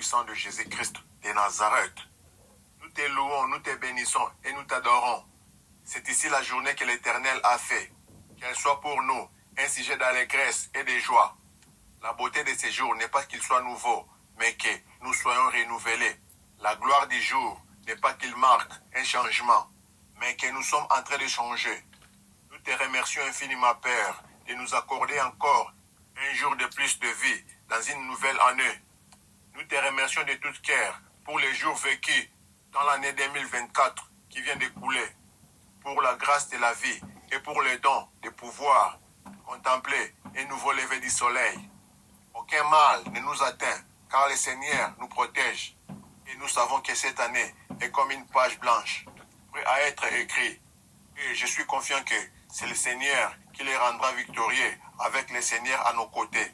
puissant de Jésus-Christ de Nazareth. Nous te louons, nous te bénissons et nous t'adorons. C'est ici la journée que l'Éternel a fait. Qu'elle soit pour nous un sujet d'allégresse et de joie. La beauté de ces jours n'est pas qu'il soit nouveau, mais que nous soyons renouvelés. La gloire du jour n'est pas qu'il marque un changement, mais que nous sommes en train de changer. Nous te remercions infiniment, Père, de nous accorder encore un jour de plus de vie dans une nouvelle année. Nous te remercions de tout cœur pour les jours vécus dans l'année 2024 qui vient d'écouler, pour la grâce de la vie et pour le don de pouvoir contempler un nouveau lever du soleil. Aucun mal ne nous atteint, car le Seigneur nous protège. Et nous savons que cette année est comme une page blanche, prête à être écrite. Et je suis confiant que c'est le Seigneur qui les rendra victorieux avec le Seigneur à nos côtés.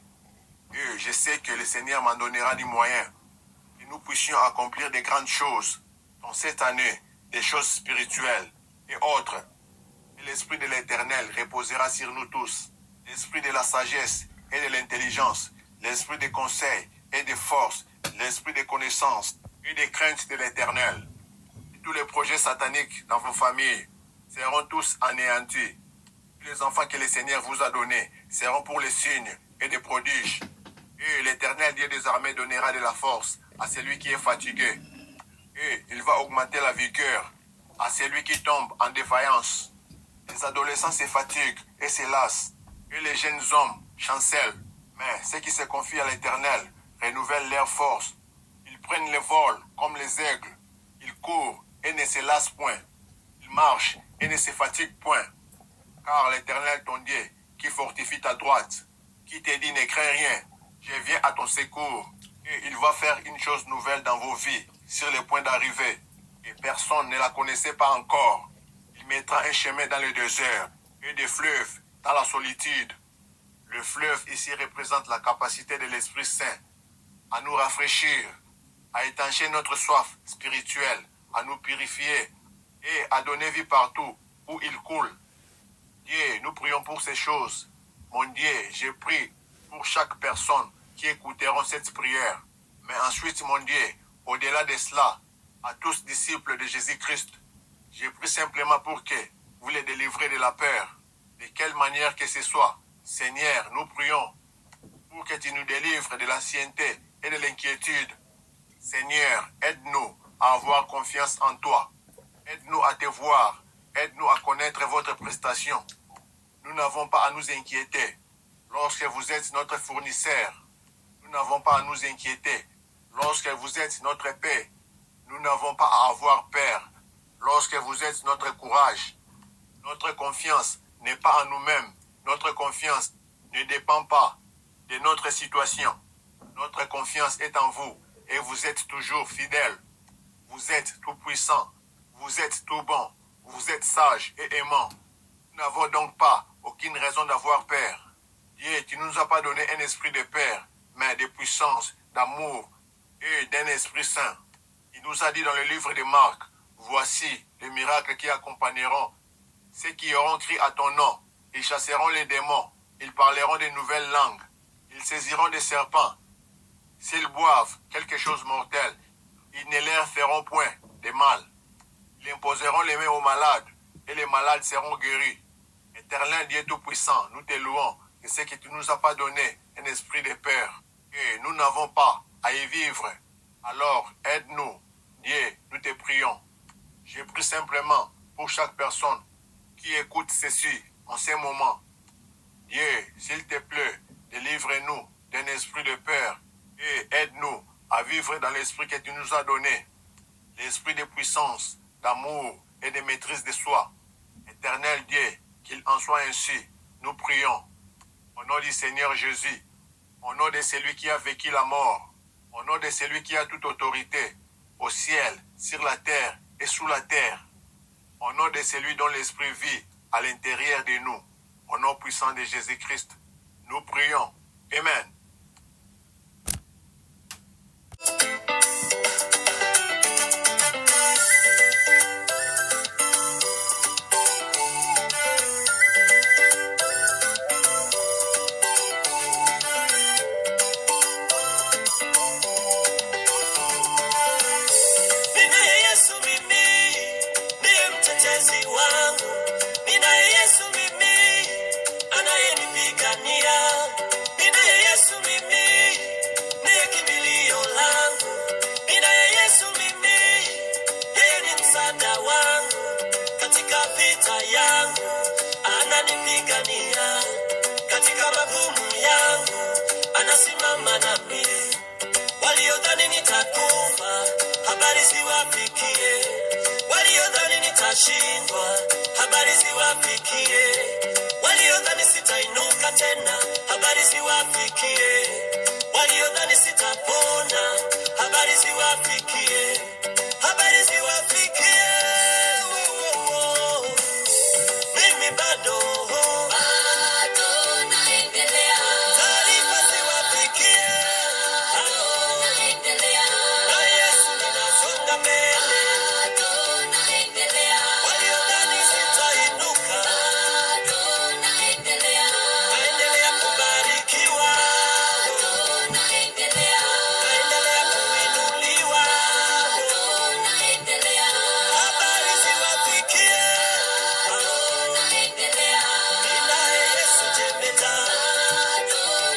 Et je sais que le Seigneur m'en donnera du moyen que nous puissions accomplir de grandes choses dans cette année, des choses spirituelles et autres. Et l'Esprit de l'Éternel reposera sur nous tous. L'Esprit de la sagesse et de l'intelligence, l'Esprit de conseil et de force, l'Esprit de connaissance et de crainte de l'Éternel. Tous les projets sataniques dans vos familles seront tous anéantis. Les enfants que le Seigneur vous a donnés seront pour les signes et des prodiges. Et l'Éternel Dieu des armées donnera de la force à celui qui est fatigué. Et il va augmenter la vigueur à celui qui tombe en défaillance. Les adolescents se fatiguent et se lassent. Et les jeunes hommes chancellent. Mais ceux qui se confient à l'Éternel renouvellent leur force. Ils prennent le vol comme les aigles. Ils courent et ne se lassent point. Ils marchent et ne se fatiguent point. Car l'Éternel ton Dieu, qui fortifie ta droite, qui te dit ne crains rien, je viens à ton secours. Et il va faire une chose nouvelle dans vos vies, sur le point d'arriver. Et personne ne la connaissait pas encore. Il mettra un chemin dans le désert et des fleuves dans la solitude. Le fleuve ici représente la capacité de l'Esprit Saint à nous rafraîchir, à étancher notre soif spirituelle, à nous purifier et à donner vie partout où il coule. Dieu, nous prions pour ces choses. Mon Dieu, je prie pour chaque personne qui écouteront cette prière. Mais ensuite, mon Dieu, au-delà de cela, à tous disciples de Jésus-Christ, je prie simplement pour que vous les délivrez de la peur, de quelle manière que ce soit. Seigneur, nous prions pour que tu nous délivres de l'ancienneté et de l'inquiétude. Seigneur, aide-nous à avoir confiance en toi. Aide-nous à te voir. Aide-nous à connaître votre prestation. Nous n'avons pas à nous inquiéter. Lorsque vous êtes notre fournisseur, nous n'avons pas à nous inquiéter. Lorsque vous êtes notre paix, nous n'avons pas à avoir peur. Lorsque vous êtes notre courage, notre confiance n'est pas en nous-mêmes. Notre confiance ne dépend pas de notre situation. Notre confiance est en vous et vous êtes toujours fidèle. Vous êtes tout puissant. Vous êtes tout bon. Vous êtes sage et aimant. Nous n'avons donc pas aucune raison d'avoir peur. Dieu, tu ne nous as pas donné un esprit de peur, mais de puissance, d'amour et d'un esprit saint. Il nous a dit dans le livre de Marc, voici les miracles qui accompagneront ceux qui auront crié à ton nom. Ils chasseront les démons, ils parleront de nouvelles langues, ils saisiront des serpents. S'ils boivent quelque chose de mortel, ils ne leur feront point de mal. Ils imposeront les mains aux malades, et les malades seront guéris. Éternel Dieu Tout-Puissant, nous te louons, et ce que tu ne nous as pas donné un esprit de peur, et nous n'avons pas à y vivre. Alors, aide-nous, Dieu, nous te prions. Je prie simplement pour chaque personne qui écoute ceci en ces moments. Dieu, s'il te plaît, délivre-nous d'un esprit de peur et aide-nous à vivre dans l'esprit que tu nous as donné, l'esprit de puissance, d'amour et de maîtrise de soi. Éternel Dieu, qu'il en soit ainsi, nous prions. Au nom du Seigneur Jésus, au nom de celui qui a vécu la mort, au nom de celui qui a toute autorité, au ciel, sur la terre et sous la terre, au nom de celui dont l'esprit vit à l'intérieur de nous, au nom puissant de Jésus-Christ, nous prions. Amen. vita yangu, ananipigania. Katika magumu yangu, anasimama nami. Waliodhani nitakufa, habari ziwafikie. Waliodhani nitashindwa, habari ziwafikie. Waliodhani sitainuka tena, habari ziwafikie. Waliodhani sitapona, habari ziwafikie. Habari ziwafikie. Mimi bado naendelea. Taarifa ziwafikie. Naendelea. Na Yesu ninasonga mbele. Naendelea. Waliodhani sitainuka. Naendelea. Naendelea kubarikiwa. Naendelea. Naendelea kuinuliwa. Naendelea. Habari ziwafikie. Naendelea. Ninaye Yesu jemedari.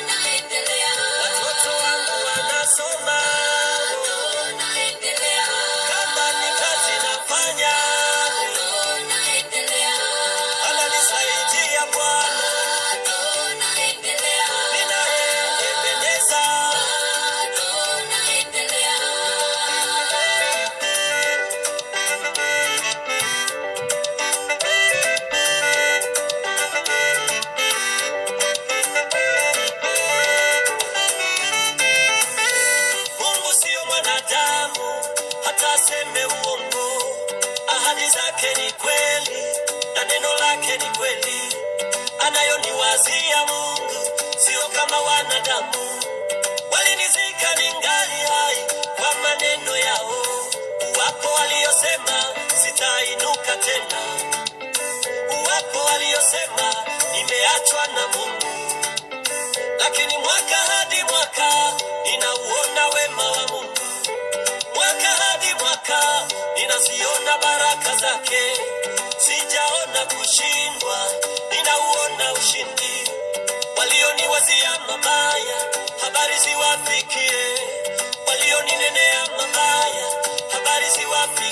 Naendelea. Watoto wangu wanasoma. Naendelea. Kama ni kazi nafanya. Naendelea. Ananisaidia Bwana. Naendelea. Ninaye Ebeneza. Naendelea. Mungu sio mwanadamu hata aseme uongo. Ahadi zake ni kweli na neno lake ni kweli. Anayoniwazia Mungu sio kama wanadamu. Walinizika ningali hai kwa maneno yao. Wapo waliosema sitainuka tena. Wapo waliosema nimeachwa na Mungu. Lakini mwaka hadi mwaka ninauona wema wa Mungu. Mwaka hadi mwaka ninaziona baraka zake. Sijaona kushindwa, ninauona ushindi. Walioniwazia mabaya, habari ziwafikie. Walioninenea mabaya, habari ziwafikie.